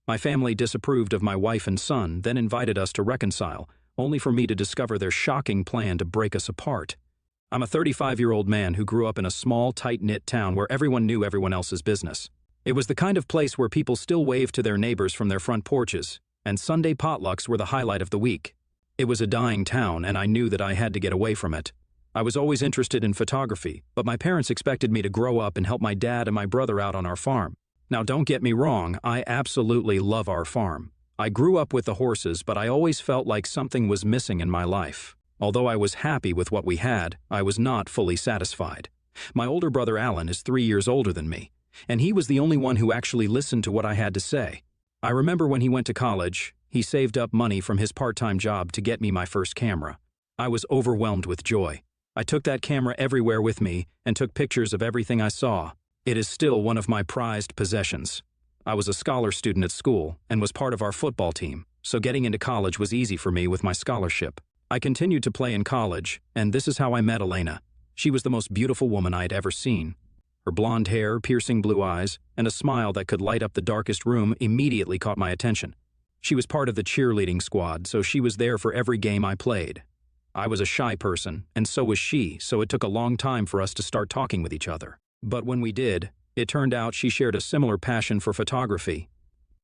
My family disapproved of my wife and son, then invited us to reconcile, only for me to discover their shocking plan to break us apart. I'm a 35-year-old man who grew up in a small, tight-knit town where everyone knew everyone else's business. It was the kind of place where people still waved to their neighbors from their front porches, and Sunday potlucks were the highlight of the week. It was a dying town, and I knew that I had to get away from it. I was always interested in photography, but my parents expected me to grow up and help my dad and my brother out on our farm. Now, don't get me wrong, I absolutely love our farm. I grew up with the horses, but I always felt like something was missing in my life. Although I was happy with what we had, I was not fully satisfied. My older brother Alan is 3 years older than me, and he was the only one who actually listened to what I had to say. I remember when he went to college, he saved up money from his part-time job to get me my first camera. I was overwhelmed with joy. I took that camera everywhere with me and took pictures of everything I saw. It is still one of my prized possessions. I was a scholar student at school and was part of our football team, so getting into college was easy for me with my scholarship. I continued to play in college, and this is how I met Elena. She was the most beautiful woman I had ever seen. Her blonde hair, piercing blue eyes, and a smile that could light up the darkest room immediately caught my attention. She was part of the cheerleading squad, so she was there for every game I played. I was a shy person, and so was she, so it took a long time for us to start talking with each other. But when we did, it turned out she shared a similar passion for photography.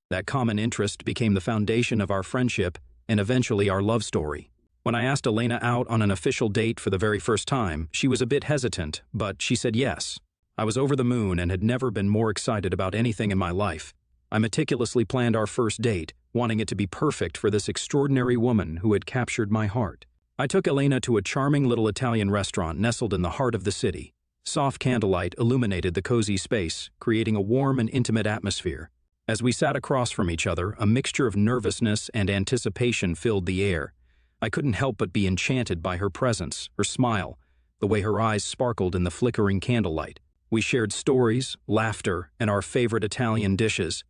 That common interest became the foundation of our friendship and eventually our love story. When I asked Elena out on an official date for the very first time, she was a bit hesitant, but she said yes. I was over the moon and had never been more excited about anything in my life. I meticulously planned our first date, wanting it to be perfect for this extraordinary woman who had captured my heart. I took Elena to a charming little Italian restaurant nestled in the heart of the city. Soft candlelight illuminated the cozy space, creating a warm and intimate atmosphere. As we sat across from each other, a mixture of nervousness and anticipation filled the air. I couldn't help but be enchanted by her presence, her smile, the way her eyes sparkled in the flickering candlelight. We shared stories, laughter, and our favorite Italian dishes.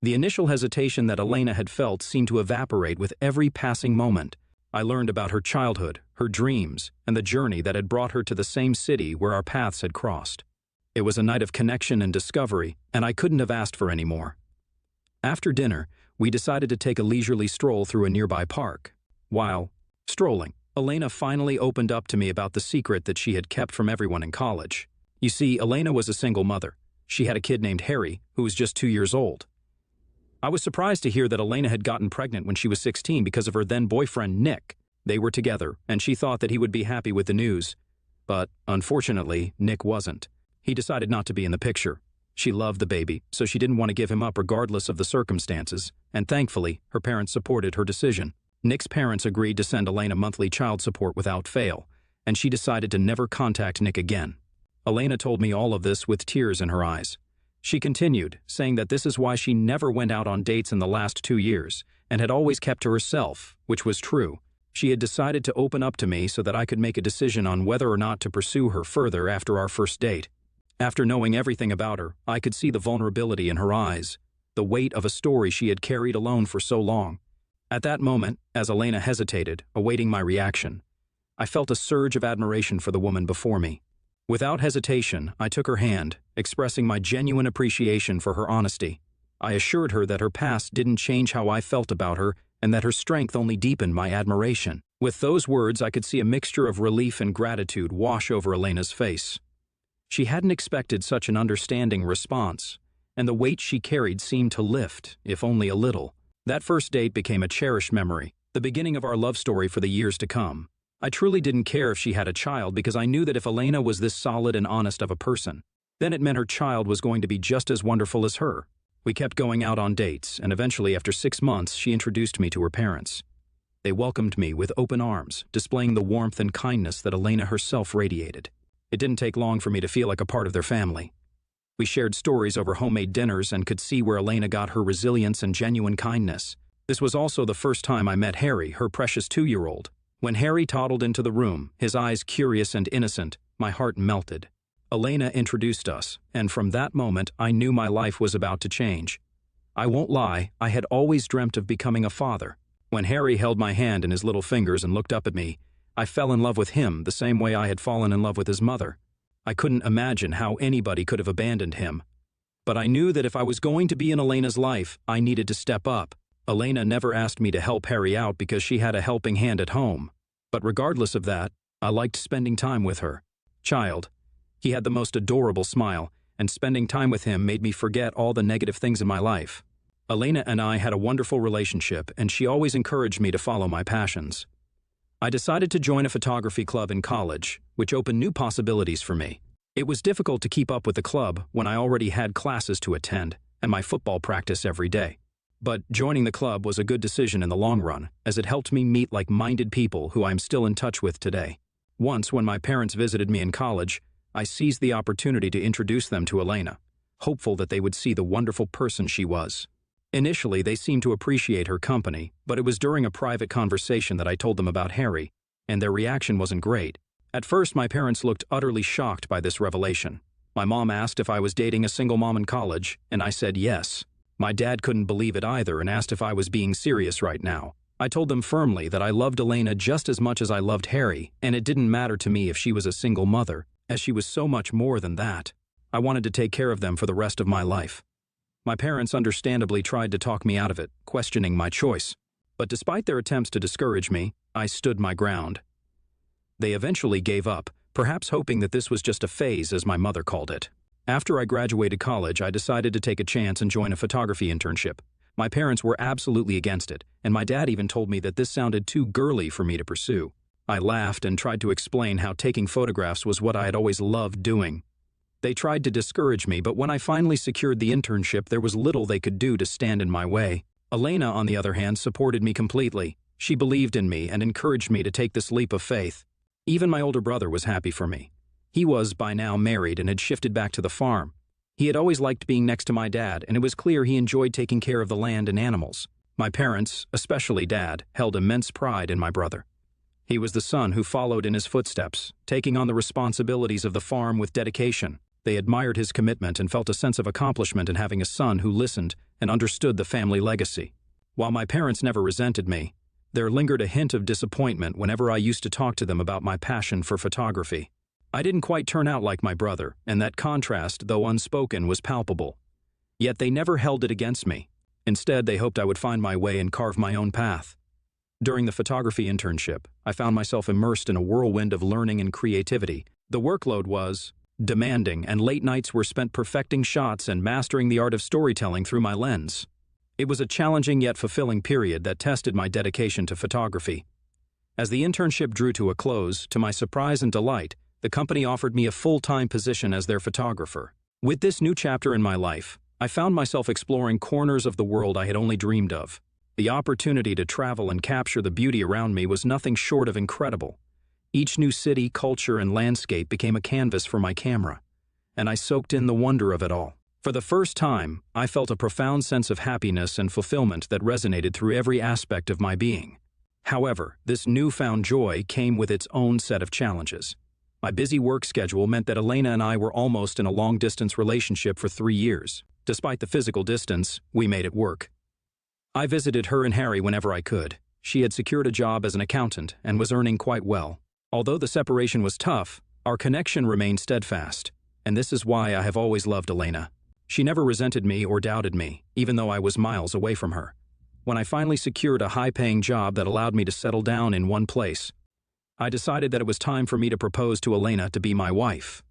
The initial hesitation that Elena had felt seemed to evaporate with every passing moment. I learned about her childhood, her dreams, and the journey that had brought her to the same city where our paths had crossed. It was a night of connection and discovery, and I couldn't have asked for any more. After dinner, we decided to take a leisurely stroll through a nearby park. While strolling, Elena finally opened up to me about the secret that she had kept from everyone in college. You see, Elena was a single mother. She had a kid named Harry, who was just 2 years old. I was surprised to hear that Elena had gotten pregnant when she was 16 because of her then-boyfriend, Nick. They were together, and she thought that he would be happy with the news. But, unfortunately, Nick wasn't. He decided not to be in the picture. She loved the baby, so she didn't want to give him up regardless of the circumstances, and thankfully, her parents supported her decision. Nick's parents agreed to send Elena monthly child support without fail, and she decided to never contact Nick again. Elena told me all of this with tears in her eyes. She continued, saying that this is why she never went out on dates in the last 2 years, and had always kept to herself, which was true. She had decided to open up to me so that I could make a decision on whether or not to pursue her further after our first date. After knowing everything about her, I could see the vulnerability in her eyes, the weight of a story she had carried alone for so long. At that moment, as Elena hesitated, awaiting my reaction, I felt a surge of admiration for the woman before me. Without hesitation, I took her hand, expressing my genuine appreciation for her honesty. I assured her that her past didn't change how I felt about her and that her strength only deepened my admiration. With those words, I could see a mixture of relief and gratitude wash over Elena's face. She hadn't expected such an understanding response, and the weight she carried seemed to lift, if only a little. That first date became a cherished memory, the beginning of our love story for the years to come. I truly didn't care if she had a child because I knew that if Elena was this solid and honest of a person, then it meant her child was going to be just as wonderful as her. We kept going out on dates, and eventually after 6 months, she introduced me to her parents. They welcomed me with open arms, displaying the warmth and kindness that Elena herself radiated. It didn't take long for me to feel like a part of their family. We shared stories over homemade dinners and could see where Elena got her resilience and genuine kindness. This was also the first time I met Harry, her precious 2-year-old. When Harry toddled into the room, his eyes curious and innocent, my heart melted. Elena introduced us, and from that moment I knew my life was about to change. I won't lie, I had always dreamt of becoming a father. When Harry held my hand in his little fingers and looked up at me, I fell in love with him the same way I had fallen in love with his mother. I couldn't imagine how anybody could have abandoned him. But I knew that if I was going to be in Elena's life, I needed to step up. Elena never asked me to help Harry out because she had a helping hand at home. But regardless of that, I liked spending time with her. Child. He had the most adorable smile, and spending time with him made me forget all the negative things in my life. Elena and I had a wonderful relationship, and she always encouraged me to follow my passions. I decided to join a photography club in college, which opened new possibilities for me. It was difficult to keep up with the club when I already had classes to attend and my football practice every day. But joining the club was a good decision in the long run, as it helped me meet like-minded people who I am still in touch with today. Once, when my parents visited me in college, I seized the opportunity to introduce them to Elena, hopeful that they would see the wonderful person she was. Initially, they seemed to appreciate her company, but it was during a private conversation that I told them about Harry, and their reaction wasn't great. At first, my parents looked utterly shocked by this revelation. My mom asked if I was dating a single mom in college, and I said yes. My dad couldn't believe it either and asked if I was being serious right now. I told them firmly that I loved Elena just as much as I loved Harry, and it didn't matter to me if she was a single mother, as she was so much more than that. I wanted to take care of them for the rest of my life. My parents understandably tried to talk me out of it, questioning my choice. But despite their attempts to discourage me, I stood my ground. They eventually gave up, perhaps hoping that this was just a phase, as my mother called it. After I graduated college, I decided to take a chance and join a photography internship. My parents were absolutely against it, and my dad even told me that this sounded too girly for me to pursue. I laughed and tried to explain how taking photographs was what I had always loved doing. They tried to discourage me, but when I finally secured the internship, there was little they could do to stand in my way. Elena, on the other hand, supported me completely. She believed in me and encouraged me to take this leap of faith. Even my older brother was happy for me. He was, by now, married and had shifted back to the farm. He had always liked being next to my dad, and it was clear he enjoyed taking care of the land and animals. My parents, especially Dad, held immense pride in my brother. He was the son who followed in his footsteps, taking on the responsibilities of the farm with dedication. They admired his commitment and felt a sense of accomplishment in having a son who listened and understood the family legacy. While my parents never resented me, there lingered a hint of disappointment whenever I used to talk to them about my passion for photography. I didn't quite turn out like my brother, and that contrast, though unspoken, was palpable. Yet they never held it against me. Instead, they hoped I would find my way and carve my own path. During the photography internship, I found myself immersed in a whirlwind of learning and creativity. The workload was demanding, and late nights were spent perfecting shots and mastering the art of storytelling through my lens. It was a challenging yet fulfilling period that tested my dedication to photography. As the internship drew to a close, to my surprise and delight, the company offered me a full-time position as their photographer. With this new chapter in my life, I found myself exploring corners of the world I had only dreamed of. The opportunity to travel and capture the beauty around me was nothing short of incredible. Each new city, culture, and landscape became a canvas for my camera, and I soaked in the wonder of it all. For the first time, I felt a profound sense of happiness and fulfillment that resonated through every aspect of my being. However, this newfound joy came with its own set of challenges. My busy work schedule meant that Elena and I were almost in a long-distance relationship for 3 years. Despite the physical distance, we made it work. I visited her and Harry whenever I could. She had secured a job as an accountant and was earning quite well. Although the separation was tough, our connection remained steadfast, and this is why I have always loved Elena. She never resented me or doubted me, even though I was miles away from her. When I finally secured a high-paying job that allowed me to settle down in one place, I decided that it was time for me to propose to Elena to be my wife.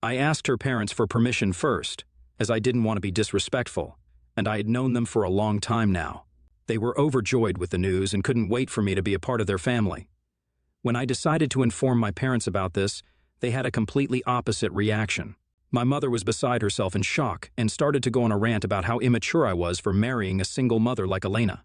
I asked her parents for permission first, as I didn't want to be disrespectful, and I had known them for a long time now. They were overjoyed with the news and couldn't wait for me to be a part of their family. When I decided to inform my parents about this, they had a completely opposite reaction. My mother was beside herself in shock and started to go on a rant about how immature I was for marrying a single mother like Elena.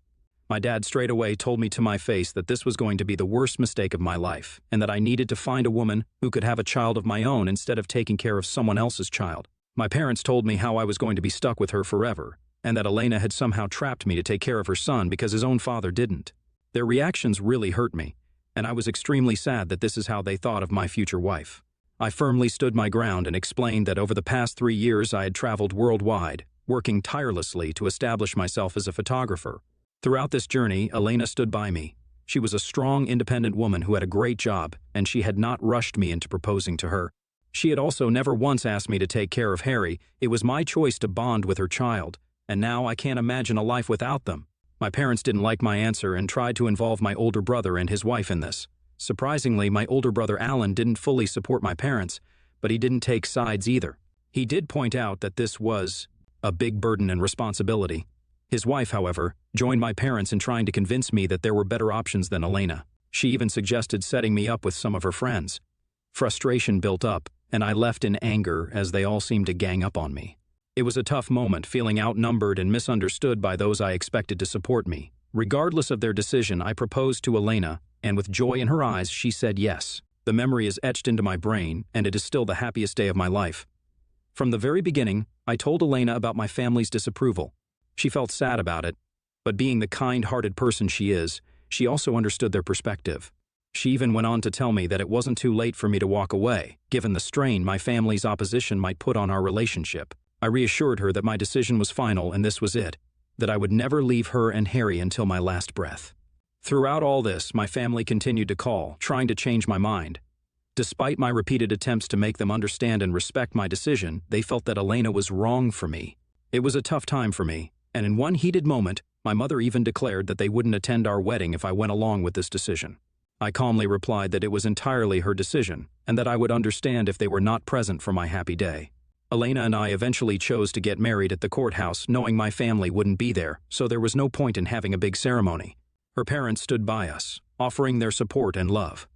My dad straight away told me to my face that this was going to be the worst mistake of my life, and that I needed to find a woman who could have a child of my own instead of taking care of someone else's child. My parents told me how I was going to be stuck with her forever, and that Elena had somehow trapped me to take care of her son because his own father didn't. Their reactions really hurt me, and I was extremely sad that this is how they thought of my future wife. I firmly stood my ground and explained that over the past 3 years I had traveled worldwide, working tirelessly to establish myself as a photographer. Throughout this journey, Elena stood by me. She was a strong, independent woman who had a great job, and she had not rushed me into proposing to her. She had also never once asked me to take care of Harry. It was my choice to bond with her child, and now I can't imagine a life without them. My parents didn't like my answer and tried to involve my older brother and his wife in this. Surprisingly, my older brother Alan didn't fully support my parents, but he didn't take sides either. He did point out that this was a big burden and responsibility. His wife, however, joined my parents in trying to convince me that there were better options than Elena. She even suggested setting me up with some of her friends. Frustration built up, and I left in anger as they all seemed to gang up on me. It was a tough moment, feeling outnumbered and misunderstood by those I expected to support me. Regardless of their decision, I proposed to Elena, and with joy in her eyes, she said yes. The memory is etched into my brain, and it is still the happiest day of my life. From the very beginning, I told Elena about my family's disapproval. She felt sad about it, but being the kind-hearted person she is, she also understood their perspective. She even went on to tell me that it wasn't too late for me to walk away, given the strain my family's opposition might put on our relationship. I reassured her that my decision was final and this was it, that I would never leave her and Harry until my last breath. Throughout all this, my family continued to call, trying to change my mind. Despite my repeated attempts to make them understand and respect my decision, they felt that Elena was wrong for me. It was a tough time for me, and in one heated moment, my mother even declared that they wouldn't attend our wedding if I went along with this decision. I calmly replied that it was entirely her decision, and that I would understand if they were not present for my happy day. Elena and I eventually chose to get married at the courthouse, knowing my family wouldn't be there, so there was no point in having a big ceremony. Her parents stood by us, offering their support and love.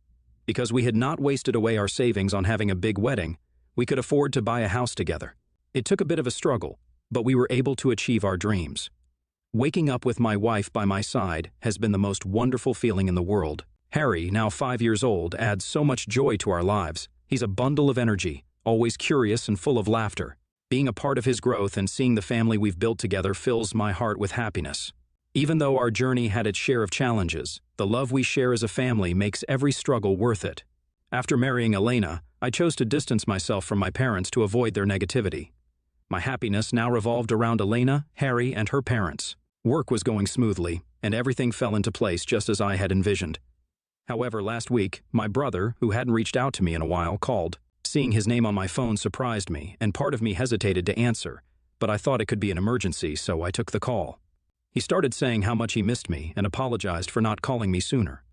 Because we had not wasted away our savings on having a big wedding, we could afford to buy a house together. It took a bit of a struggle, but we were able to achieve our dreams. Waking up with my wife by my side has been the most wonderful feeling in the world. Harry, now 5 years old, adds so much joy to our lives. He's a bundle of energy, always curious and full of laughter. Being a part of his growth and seeing the family we've built together fills my heart with happiness. Even though our journey had its share of challenges, the love we share as a family makes every struggle worth it. After marrying Elena, I chose to distance myself from my parents to avoid their negativity. My happiness now revolved around Elena, Harry, and her parents. Work was going smoothly, and everything fell into place just as I had envisioned. However, last week, my brother, who hadn't reached out to me in a while, called. Seeing his name on my phone surprised me, and part of me hesitated to answer, but I thought it could be an emergency, so I took the call. He started saying how much he missed me and apologized for not calling me sooner.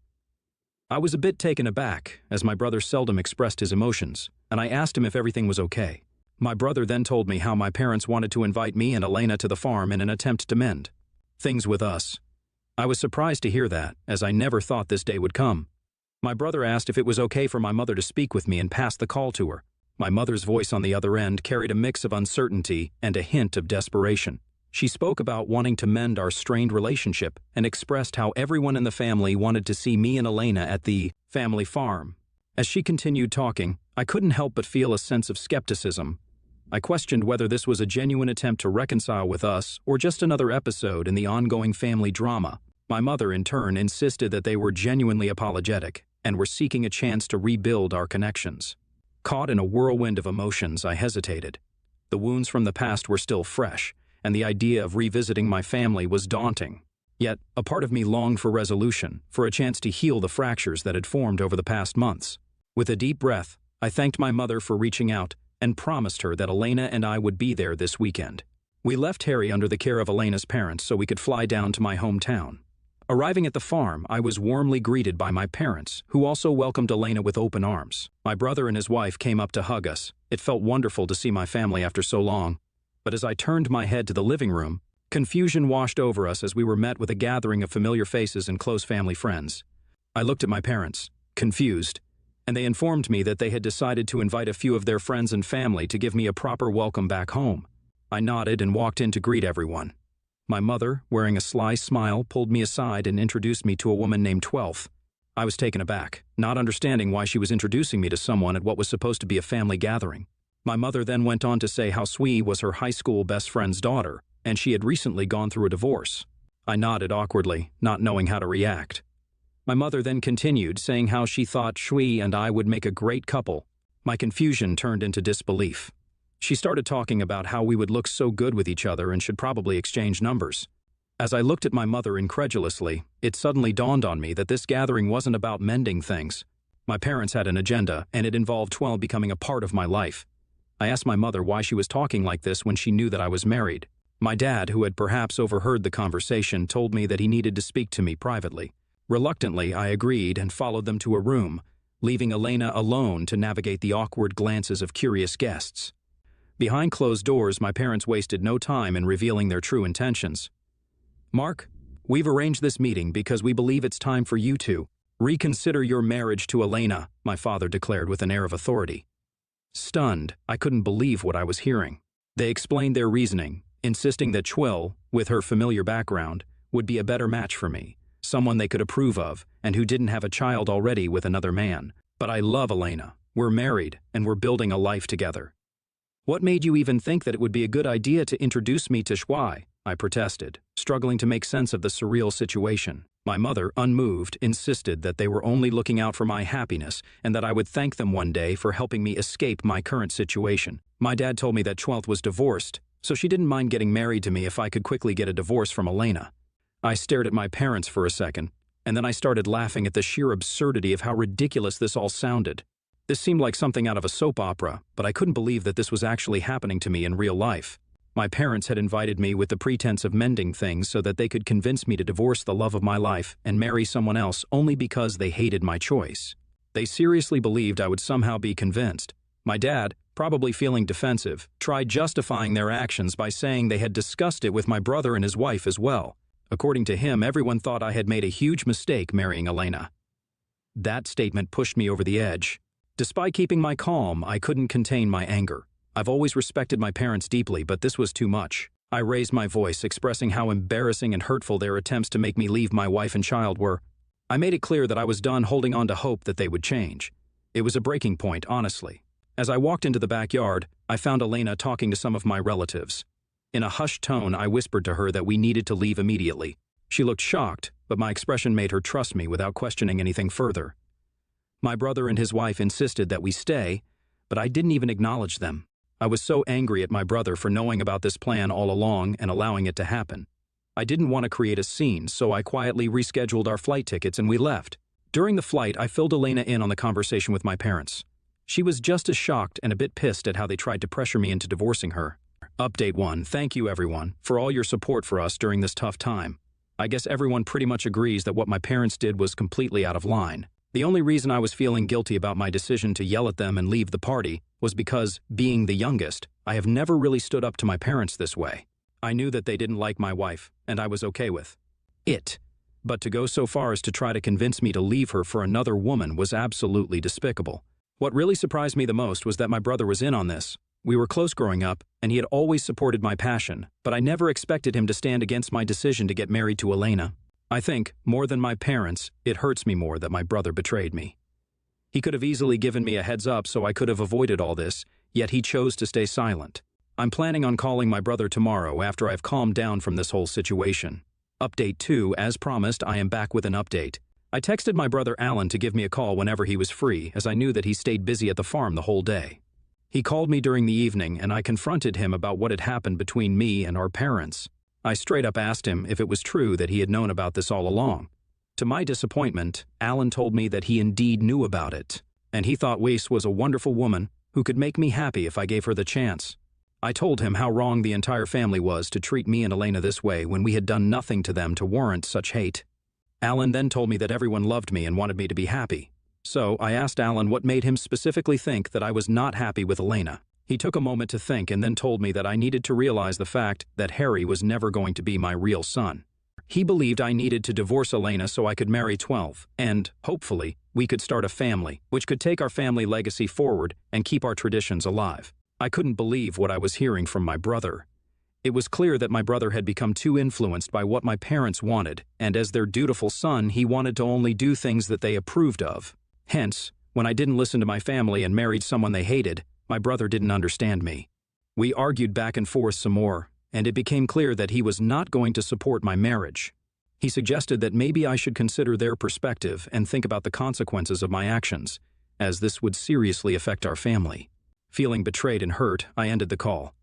I was a bit taken aback, as my brother seldom expressed his emotions, and I asked him if everything was okay. My brother then told me how my parents wanted to invite me and Elena to the farm in an attempt to mend things with us. I was surprised to hear that, as I never thought this day would come. My brother asked if it was okay for my mother to speak with me and passed the call to her. My mother's voice on the other end carried a mix of uncertainty and a hint of desperation. She spoke about wanting to mend our strained relationship and expressed how everyone in the family wanted to see me and Elena at the family farm. As she continued talking, I couldn't help but feel a sense of skepticism. I questioned whether this was a genuine attempt to reconcile with us or just another episode in the ongoing family drama. My mother, in turn, insisted that they were genuinely apologetic and were seeking a chance to rebuild our connections. Caught in a whirlwind of emotions, I hesitated. The wounds from the past were still fresh, and the idea of revisiting my family was daunting. Yet, a part of me longed for resolution, for a chance to heal the fractures that had formed over the past months. With a deep breath, I thanked my mother for reaching out and promised her that Elena and I would be there this weekend. We left Harry under the care of Elena's parents so we could fly down to my hometown. Arriving at the farm, I was warmly greeted by my parents, who also welcomed Elena with open arms. My brother and his wife came up to hug us. It felt wonderful to see my family after so long. But as I turned my head to the living room, confusion washed over us as we were met with a gathering of familiar faces and close family friends. I looked at my parents, confused, and they informed me that they had decided to invite a few of their friends and family to give me a proper welcome back home. I nodded and walked in to greet everyone. My mother, wearing a sly smile, pulled me aside and introduced me to a woman named Twelfth. I was taken aback, not understanding why she was introducing me to someone at what was supposed to be a family gathering. My mother then went on to say how Sui was her high school best friend's daughter, and she had recently gone through a divorce. I nodded awkwardly, not knowing how to react. My mother then continued, saying how she thought Shui and I would make a great couple. My confusion turned into disbelief. She started talking about how we would look so good with each other and should probably exchange numbers. As I looked at my mother incredulously, it suddenly dawned on me that this gathering wasn't about mending things. My parents had an agenda, and it involved 12 becoming a part of my life. I asked my mother why she was talking like this when she knew that I was married. My dad, who had perhaps overheard the conversation, told me that he needed to speak to me privately. Reluctantly, I agreed and followed them to a room, leaving Elena alone to navigate the awkward glances of curious guests. Behind closed doors, my parents wasted no time in revealing their true intentions. "Mark, we've arranged this meeting because we believe it's time for you to reconsider your marriage to Elena," my father declared with an air of authority. Stunned, I couldn't believe what I was hearing. They explained their reasoning, insisting that Chwill, with her familiar background, would be a better match for me, someone they could approve of, and who didn't have a child already with another man. "But I love Elena. We're married, and we're building a life together." "What made you even think that it would be a good idea to introduce me to Chwill?" I protested, struggling to make sense of the surreal situation. My mother, unmoved, insisted that they were only looking out for my happiness and that I would thank them one day for helping me escape my current situation. My dad told me that Chwill was divorced, so she didn't mind getting married to me if I could quickly get a divorce from Elena. I stared at my parents for a second, and then I started laughing at the sheer absurdity of how ridiculous this all sounded. This seemed like something out of a soap opera, but I couldn't believe that this was actually happening to me in real life. My parents had invited me with the pretense of mending things so that they could convince me to divorce the love of my life and marry someone else only because they hated my choice. They seriously believed I would somehow be convinced. My dad, probably feeling defensive, tried justifying their actions by saying they had discussed it with my brother and his wife as well. According to him, everyone thought I had made a huge mistake marrying Elena. That statement pushed me over the edge. Despite keeping my calm, I couldn't contain my anger. I've always respected my parents deeply, but this was too much. I raised my voice, expressing how embarrassing and hurtful their attempts to make me leave my wife and child were. I made it clear that I was done holding on to hope that they would change. It was a breaking point, honestly. As I walked into the backyard, I found Elena talking to some of my relatives. In a hushed tone, I whispered to her that we needed to leave immediately. She looked shocked, but my expression made her trust me without questioning anything further. My brother and his wife insisted that we stay, but I didn't even acknowledge them. I was so angry at my brother for knowing about this plan all along and allowing it to happen. I didn't want to create a scene, so I quietly rescheduled our flight tickets and we left. During the flight, I filled Elena in on the conversation with my parents. She was just as shocked and a bit pissed at how they tried to pressure me into divorcing her. Update 1. Thank you everyone for all your support for us during this tough time. I guess everyone pretty much agrees that what my parents did was completely out of line. The only reason I was feeling guilty about my decision to yell at them and leave the party was because, being the youngest, I have never really stood up to my parents this way. I knew that they didn't like my wife, and I was okay with it. But to go so far as to try to convince me to leave her for another woman was absolutely despicable. What really surprised me the most was that my brother was in on this. We were close growing up, and he had always supported my passion, but I never expected him to stand against my decision to get married to Elena. I think, more than my parents, it hurts me more that my brother betrayed me. He could have easily given me a heads up so I could have avoided all this, yet he chose to stay silent. I'm planning on calling my brother tomorrow after I've calmed down from this whole situation. Update 2, as promised, I am back with an update. I texted my brother Alan to give me a call whenever he was free, as I knew that he stayed busy at the farm the whole day. He called me during the evening and I confronted him about what had happened between me and our parents. I straight up asked him if it was true that he had known about this all along. To my disappointment, Alan told me that he indeed knew about it, and he thought Weiss was a wonderful woman who could make me happy if I gave her the chance. I told him how wrong the entire family was to treat me and Elena this way when we had done nothing to them to warrant such hate. Alan then told me that everyone loved me and wanted me to be happy. So I asked Alan what made him specifically think that I was not happy with Elena. He took a moment to think and then told me that I needed to realize the fact that Harry was never going to be my real son. He believed I needed to divorce Elena so I could marry 12, and, hopefully, we could start a family, which could take our family legacy forward and keep our traditions alive. I couldn't believe what I was hearing from my brother. It was clear that my brother had become too influenced by what my parents wanted, and as their dutiful son, he wanted to only do things that they approved of. Hence, when I didn't listen to my family and married someone they hated, my brother didn't understand me. We argued back and forth some more, and it became clear that he was not going to support my marriage. He suggested that maybe I should consider their perspective and think about the consequences of my actions, as this would seriously affect our family. Feeling betrayed and hurt, I ended the call.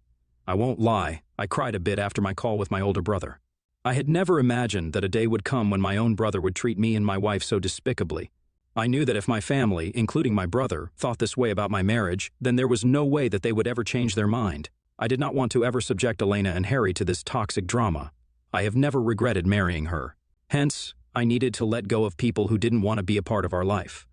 I won't lie, I cried a bit after my call with my older brother. I had never imagined that a day would come when my own brother would treat me and my wife so despicably. I knew that if my family, including my brother, thought this way about my marriage, then there was no way that they would ever change their mind. I did not want to ever subject Elena and Harry to this toxic drama. I have never regretted marrying her. Hence, I needed to let go of people who didn't want to be a part of our life.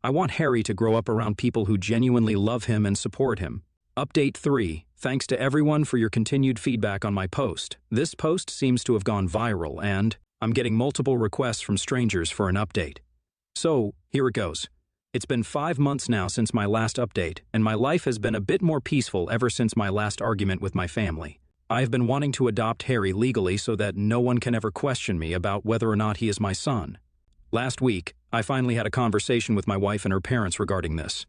I want Harry to grow up around people who genuinely love him and support him. Update 3. Thanks to everyone for your continued feedback on my post. This post seems to have gone viral and I'm getting multiple requests from strangers for an update. So, here it goes. It's been 5 months now since my last update, and my life has been a bit more peaceful ever since my last argument with my family. I have been wanting to adopt Harry legally so that no one can ever question me about whether or not he is my son. Last week, I finally had a conversation with my wife and her parents regarding this.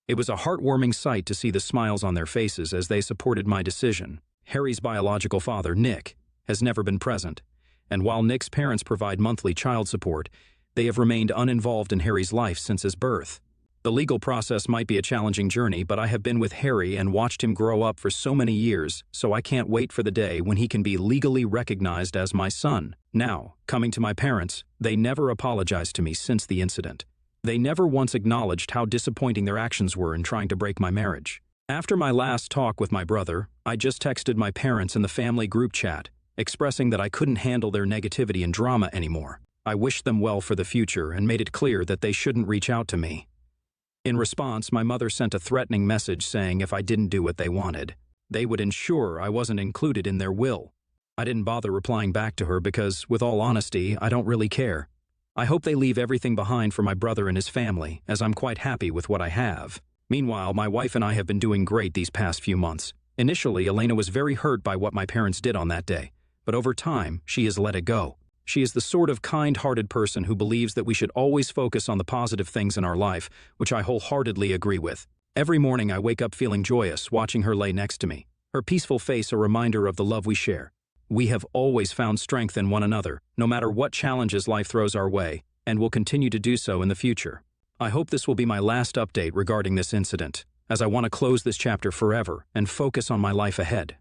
It was a heartwarming sight to see the smiles on their faces as they supported my decision. Harry's biological father, Nick, has never been present, and while Nick's parents provide monthly child support, they have remained uninvolved in Harry's life since his birth. The legal process might be a challenging journey, but I have been with Harry and watched him grow up for so many years, so I can't wait for the day when he can be legally recognized as my son. Now, coming to my parents, they never apologized to me since the incident. They never once acknowledged how disappointing their actions were in trying to break my marriage. After my last talk with my brother, I just texted my parents in the family group chat, expressing that I couldn't handle their negativity and drama anymore. I wished them well for the future and made it clear that they shouldn't reach out to me. In response, my mother sent a threatening message saying if I didn't do what they wanted, they would ensure I wasn't included in their will. I didn't bother replying back to her because, with all honesty, I don't really care. I hope they leave everything behind for my brother and his family, as I'm quite happy with what I have. Meanwhile, my wife and I have been doing great these past few months. Initially, Elena was very hurt by what my parents did on that day, but over time, she has let it go. She is the sort of kind-hearted person who believes that we should always focus on the positive things in our life, which I wholeheartedly agree with. Every morning I wake up feeling joyous, watching her lay next to me, her peaceful face a reminder of the love we share. We have always found strength in one another, no matter what challenges life throws our way, and will continue to do so in the future. I hope this will be my last update regarding this incident, as I want to close this chapter forever and focus on my life ahead.